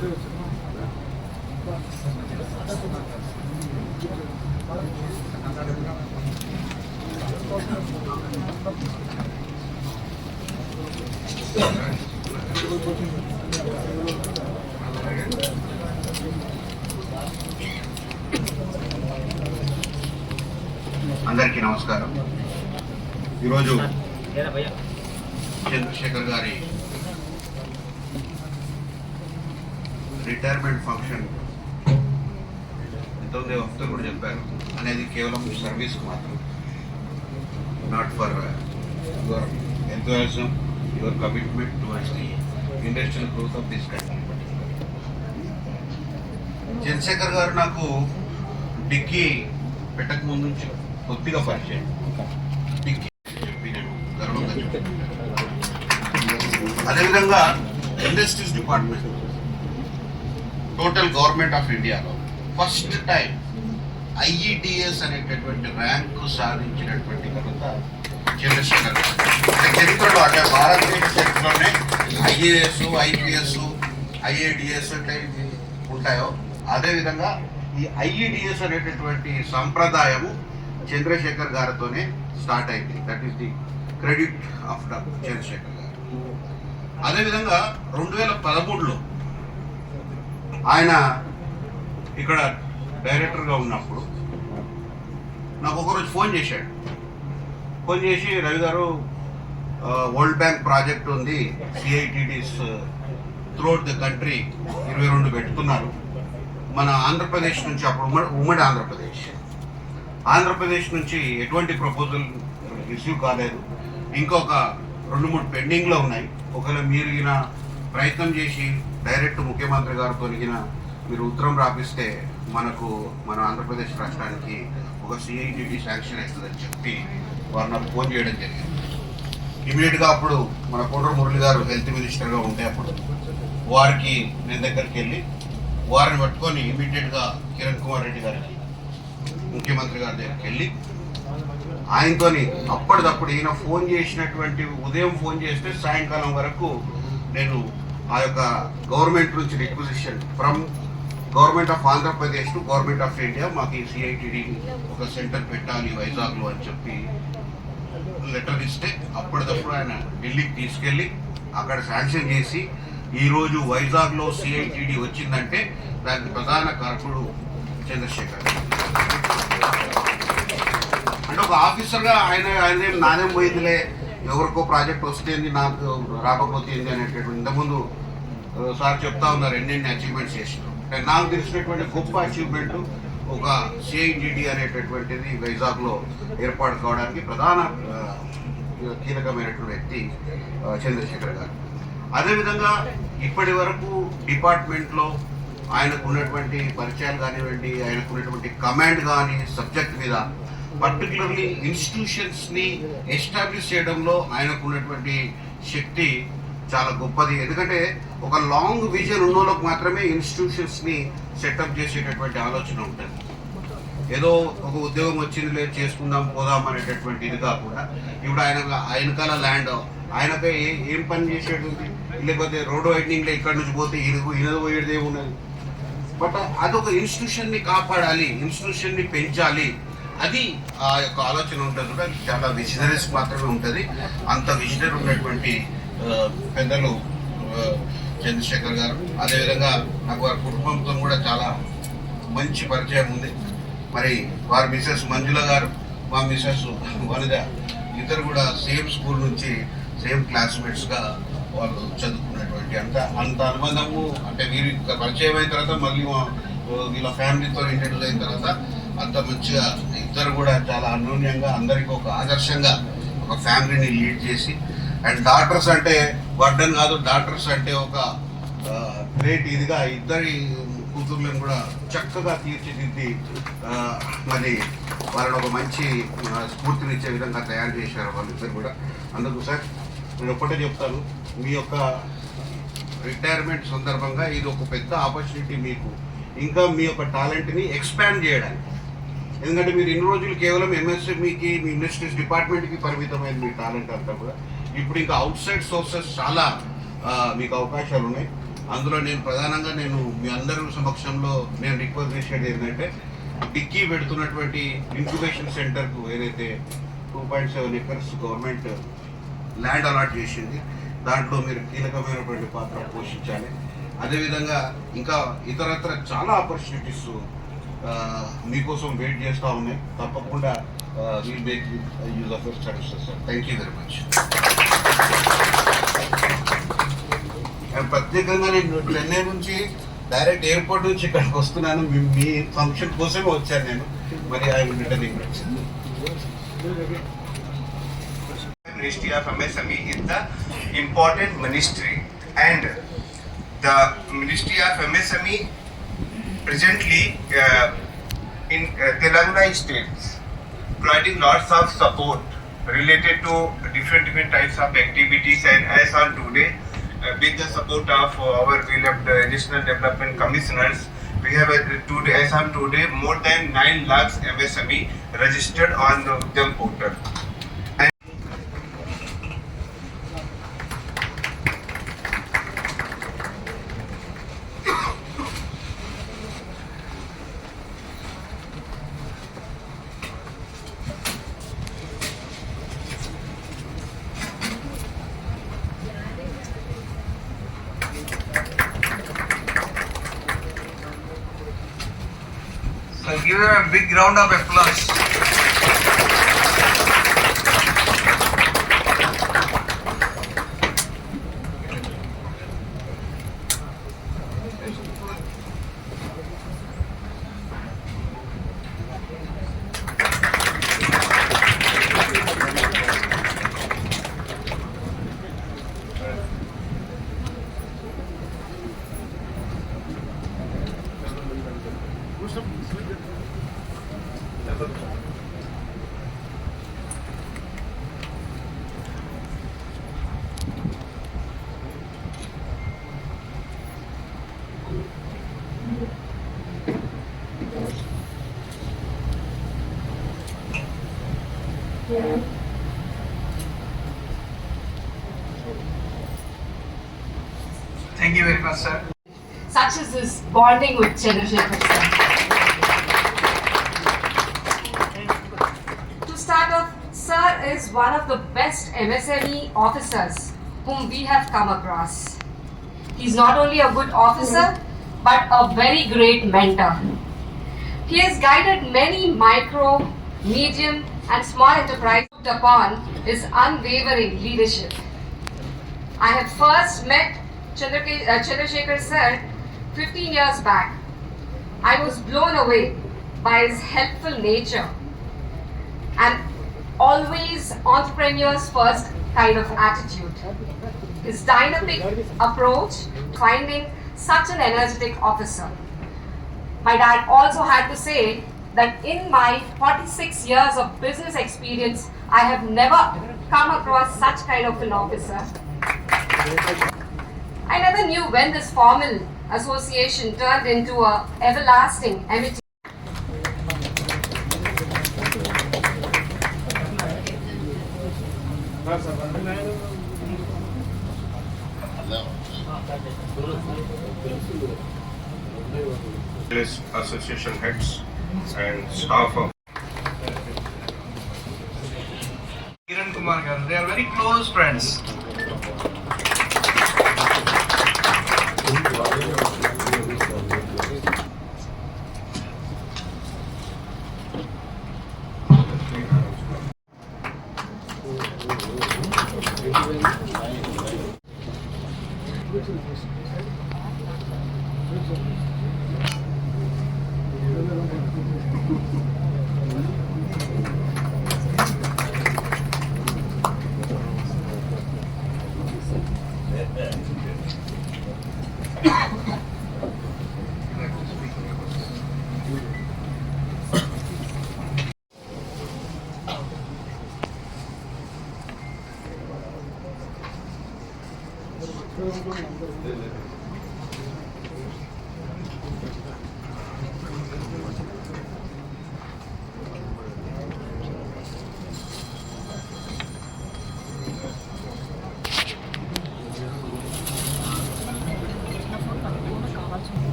అందరికీ నమస్కారం. ఈరోజు చంద్రశేఖర్ గారి రిటైర్మెంట్ ఫంక్షన్ ఎంతోంది వక్తలు కూడా చెప్పారు అనేది కేవలం సర్వీస్కి మాత్రం, not for your enthusiasm, your commitment towards the industrial growth of this country. Chandrashekar గారు నాకు డిక్కీ పెట్టక ముందు నుంచి కొద్దిగా పరిచయం. డిక్కీ చెప్పి నేను గర్వంగా చెప్తాను. అదేవిధంగా industries department total government of ఇండియాలో ఫస్ట్ టైం ఐఈడిఎస్ అనేటటువంటి ర్యాంకు సాధించినటువంటి ఘనత చంద్రశేఖర్ గారు. చరిత్రలో అంటే భారతదేశ చరిత్రలోనే ఐఏఎస్, ఐపీఎస్, ఐఏడిఎస్ అంటే ఉంటాయో అదేవిధంగా ఈ ఐఈడిఎస్ అనేటటువంటి సంప్రదాయము చంద్రశేఖర్ గారితోనే స్టార్ట్ అయింది. That is the credit of Chandrashekar గారు. అదేవిధంగా 2013లో ఆయన ఇక్కడ డైరెక్టర్గా ఉన్నప్పుడు నాకు ఒకరోజు ఫోన్ చేశాడు. ఫోన్ చేసి, రవి గారు వరల్డ్ బ్యాంక్ ప్రాజెక్ట్ ఉంది, సిఐటిడిస్ త్రూఅవుట్ ద కంట్రీ 22 పెడుతున్నారు. మన ఆంధ్రప్రదేశ్ నుంచి, అప్పుడు ఉమ్మడి ఆంధ్రప్రదేశ్ నుంచి ఎటువంటి ప్రపోజల్ రిసీవ్ కాలేదు. ఇంకొక 2-3 పెండింగ్లో ఉన్నాయి. ఒకవేళ మీరు ఈయన ప్రయత్నం చేసి డైరెక్ట్ ముఖ్యమంత్రి గారితో మీరు ఉత్తరం రాపిస్తే మన ఆంధ్రప్రదేశ్ రాష్ట్రానికి ఒక సిఐటిడి శాంక్షన్ అవుతుందని చెప్పి వారు నాకు ఫోన్ చేయడం జరిగింది. ఇమీడియట్గా అప్పుడు మన కోట్ర మురళి గారు హెల్త్ మినిస్టర్గా ఉంటే అప్పుడు వారికి నేను దగ్గరికి వెళ్ళి వారిని పట్టుకొని ఇమీడియట్గా కిరణ్ కుమార్ రెడ్డి గారికి ముఖ్యమంత్రి గారి దగ్గరికి వెళ్ళి ఆయనతో అప్పటిదప్పుడు ఈయన ఫోన్ చేసినటువంటి ఉదయం ఫోన్ చేస్తే సాయంకాలం వరకు నేను ఆ యొక్క గవర్నమెంట్ నుంచి requisition from government of Andhra Pradesh to government of India, మాకు ఈ సిఐటిడి ఒక సెంటర్ పెట్టాలి వైజాగ్లో అని చెప్పి లెటర్ ఇస్తే అప్పటిదప్పుడు ఆయన ఢిల్లీకి తీసుకెళ్ళి అక్కడ శాంక్షన్ చేసి ఈరోజు వైజాగ్లో సిఐటిడి వచ్చిందంటే దానికి ప్రధాన కారకుడు చంద్రశేఖర్. అంటే ఒక ఆఫీసర్గా ఆయన నాదేం పోయిందిలే, ఎవరికో ప్రాజెక్ట్ వస్తేంది నాకు రాకపోతేంది అనేటటువంటి ఇంతకుముందు సార్ చెప్తా ఉన్నారు ఎన్నెన్ని అచీవ్మెంట్స్ చేసినారు. నాకు తెలిసినటువంటి గొప్ప అచీవ్మెంట్ ఒక సిఐటిడి అనేటటువంటిది వైజాగ్లో ఏర్పాటు కావడానికి ప్రధాన కీలకమైనటువంటి వ్యక్తి చంద్రశేఖర్ గారు. అదేవిధంగా ఇప్పటి వరకు డిపార్ట్మెంట్లో ఆయనకున్నటువంటి పరిచయాలు కానివ్వండి, ఆయనకున్నటువంటి కమాండ్ కానీ సబ్జెక్ట్ మీద, పర్టికులర్లీ ఇన్స్టిట్యూషన్స్ని ఎస్టాబ్లిష్ చేయడంలో ఆయనకున్నటువంటి శక్తి చాలా గొప్పది. ఎందుకంటే ఒక లాంగ్ విజన్ ఉన్న వాళ్ళకు మాత్రమే ఇన్స్టిట్యూషన్స్ని సెటప్ చేసేటటువంటి ఆలోచన ఉంటుంది. ఏదో ఒక ఉద్యోగం వచ్చింది లేదు చేసుకుందాం పోదాం అనేటటువంటి ఇది కాకుండా, ఇప్పుడు ఆయనకాల ల్యాండ్ ఆయనపై ఏం పని చేసేది, లేకపోతే రోడ్ వైడనింగ్లో ఇక్కడ నుంచి పోతే ఈయన పోయేది ఏమున్నది. బట్ అదొక ఇన్స్టిట్యూషన్ని కాపాడాలి, ఇన్స్టిట్యూషన్ని పెంచాలి, అది ఆ యొక్క ఆలోచన ఉంటుంది. కూడా చాలా విజనరీస్ మాత్రమే ఉంటుంది. అంత విజనరీ ఉన్నటువంటి పెద్దలు చంద్రశేఖర్ గారు. అదేవిధంగా నాకు వారి కుటుంబంతో కూడా చాలా మంచి పరిచయం ఉంది. మరి వారి మిసెస్ మంజుల గారు, మా మిసెస్ వనిద, ఇద్దరు కూడా సేమ్ స్కూల్ నుంచి సేమ్ క్లాస్మేట్స్గా వాళ్ళు చదువుకున్నటువంటి అంత అనుబంధము. అంటే వీరి పరిచయం అయిన తర్వాత మళ్ళీ వీళ్ళ ఫ్యామిలీతో ఇంట్రడ్యూస్ అయిన తర్వాత అంత మంచిగా ఇద్దరు కూడా చాలా అన్యోన్యంగా అందరికీ ఒక ఆదర్శంగా ఒక ఫ్యామిలీని లీడ్ చేసి, అండ్ డాక్టర్స్ అంటే బర్డన్ కాదు, డాక్టర్స్ అంటే ఒక గ్రేట్ ఇదిగా ఇద్దరి కూతుర్లను కూడా చక్కగా తీర్చిదిద్ది మరి వాళ్ళని ఒక మంచి స్ఫూర్తినిచ్చే విధంగా తయారు చేశారు వాళ్ళిద్దరు కూడా. అందుకు సార్ నేను ఒక్కటే చెప్తాను, మీ యొక్క రిటైర్మెంట్ సందర్భంగా ఇది ఒక పెద్ద ఆపర్చునిటీ మీకు, ఇంకా మీ యొక్క టాలెంట్ని ఎక్స్పాండ్ చేయడానికి. ఎందుకంటే మీరు ఇన్ని రోజులు కేవలం ఎంఎస్ఎంఈకి, మీ ఇండస్ట్రీస్ డిపార్ట్మెంట్కి పరిమితమైంది మీ టాలెంట్ అంతా కూడా. ఇప్పుడు ఇంకా అవుట్ సైడ్ సోర్సెస్ చాలా మీకు అవకాశాలు ఉన్నాయి. అందులో నేను ప్రధానంగా మీ అందరి సమక్షంలో నేను రిక్వెస్ట్ చేసేది ఏంటంటే డిక్కీ పెడుతున్నటువంటి ఇంక్యుబేషన్ సెంటర్కు ఏదైతే 2.7 ఎకర్స్ గవర్నమెంట్ ల్యాండ్ అలాట్ చేసింది దాంట్లో మీరు కీలకమైనటువంటి పాత్ర పోషించాలి. అదేవిధంగా ఇంకా ఇతరత్ర చాలా ఆపర్చునిటీస్ మీకోసం వెయిట్ చేస్తూ ఉన్నాయి. తప్పకుండా will make use of your services sir. Thank you very much. ప్రత్యేకంగా నేను చెన్నై నుంచి డైరెక్ట్ ఎయిర్పోర్ట్ నుంచి ఇక్కడికి వస్తున్నాను. మీ ఫంక్షన్ కోసమే వచ్చాను నేను. మరి I will returning. Ministry of MSME is the important ministry, and the Ministry of MSME presently in Telangana state providing lots of support related to different types of activities, and as on today with the support of our beloved Additional Development Commissioners, we have as on today more than 9 lakhs MSME registered on the Udyam portal. So give them a big round of applause. Thank you very much, sir. Such as this bonding with Chandrasekhar sir. To start off, sir is one of the best MSME officers whom we have come across. He's not only a good officer, but a very great mentor. He has guided many micro, medium and small enterprises upon his unwavering leadership. I have first met Chandrasekhar sir 15 years back. I was blown away by his helpful nature and always entrepreneur's first kind of attitude. His dynamic approach finding such an energetic officer. My dad also had to say that in my 46 years of business experience, I have never come across such kind of an officer. I never knew when this formal association turned into a everlasting amity. Association heads and staff of Kiran Kumar garu, they are very close friends.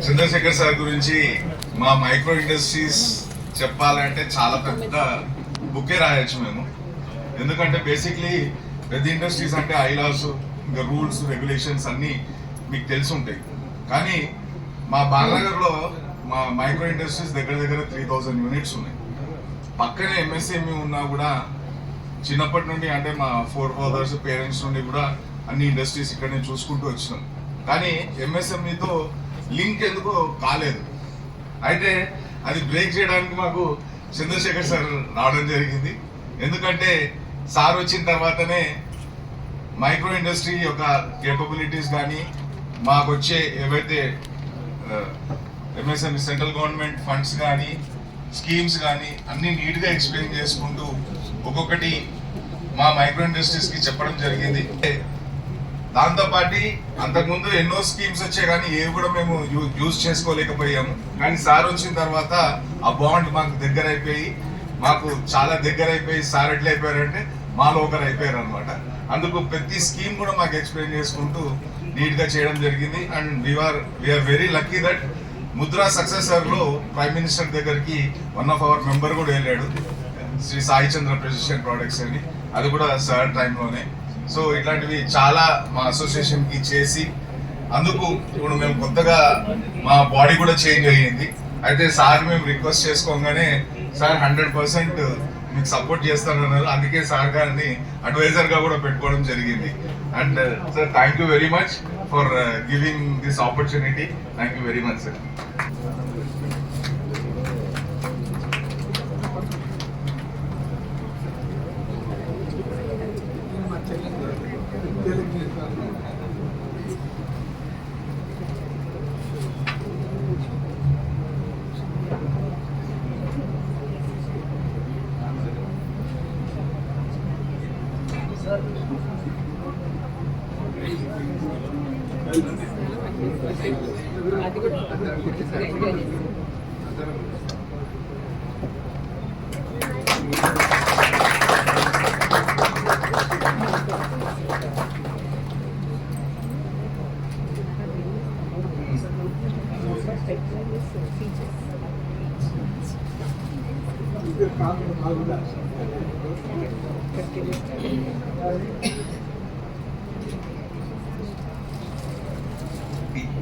Chandrashekar sir గురించి మా micro industries చెప్పాలంటే చాలా పెద్ద bouquet రాయొచ్చు మేము. ఎందుకంటే basically పెద్ద industries అంటే ఐలాస్, ఇంకా రూల్స్ రెగ్యులేషన్స్ అన్నీ మీకు తెలిసి ఉంటాయి. కానీ మా బాలనగర్లో మా మైక్రో ఇండస్ట్రీస్ దగ్గర 3000 యూనిట్స్ ఉన్నాయి. పక్కనే ఎంఎస్ఎంఈ ఉన్నా కూడా చిన్నప్పటి నుండి అంటే మా ఫోర్ ఫాదర్స్ పేరెంట్స్ నుండి కూడా అన్ని ఇండస్ట్రీస్ ఇక్కడనే చూసుకుంటూ వచ్చినాం. కానీ ఎంఎస్ఎంఈతో లింక్ ఎందుకో కాలేదు. అయితే అది బ్రేక్ చేయడానికి మాకు చంద్రశేఖర్ సార్ రావడం జరిగింది. ఎందుకంటే సార్ వచ్చిన తర్వాతనే మైక్రో ఇండస్ట్రీ యొక్క కేపబిలిటీస్ కానీ మాకు వచ్చే ఏవైతే ఎంఎస్ఎంఈ సెంట్రల్ గవర్నమెంట్ ఫండ్స్ కానీ స్కీమ్స్ కానీ అన్ని నీట్గా ఎక్స్ప్లెయిన్ చేసుకుంటూ ఒక్కొక్కటి మా మైక్రో ఇండస్ట్రీస్కి చెప్పడం జరిగింది. దాంతోపాటు అంతకుముందు ఎన్నో స్కీమ్స్ వచ్చాయి కానీ ఏవి కూడా మేము యూజ్ చేసుకోలేకపోయాము. కానీ సార్ వచ్చిన తర్వాత ఆ బాండ్ మాకు దగ్గర అయిపోయి చాలా దగ్గర అయిపోయి సార్ ఎట్లా అయిపోయారంటే మాలో ఒకరు అయిపోయారు అనమాట. అందుకు ప్రతి స్కీమ్ కూడా మాకు ఎక్స్ప్లెయిన్ చేసుకుంటూ నీట్గా చేయడం జరిగింది. And we are very lucky that Mudra successor లో ప్రైమ్ మినిస్టర్ దగ్గరికి వన్ ఆఫ్ అవర్ మెంబర్ కూడా వెళ్ళాడు, శ్రీ సాయి చంద్ర ప్రెసిడెంట్ ప్రొడక్ట్స్ అని. అది కూడా సార్ టైంలోనే. సో ఇట్లాంటివి చాలా మా అసోసియేషన్ కి చేసి అందుకు ఇప్పుడు మేము కొత్తగా మా బాడీ కూడా చేంజ్ అయ్యింది. అయితే సార్ మేము రిక్వెస్ట్ చేసుకోగానే సార్ 100% మీకు సపోర్ట్ చేస్తానన్నారు. అందుకే సార్ గారిని అడ్వైజర్ గా కూడా పెట్టుకోవడం జరిగింది. And sir thank you very much for giving this opportunity. Thank you very much sir.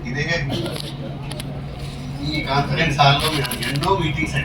ఇదే ఈ కాన్ఫరెన్స్ హాల్లో మేము ఎన్నో మీటింగ్స్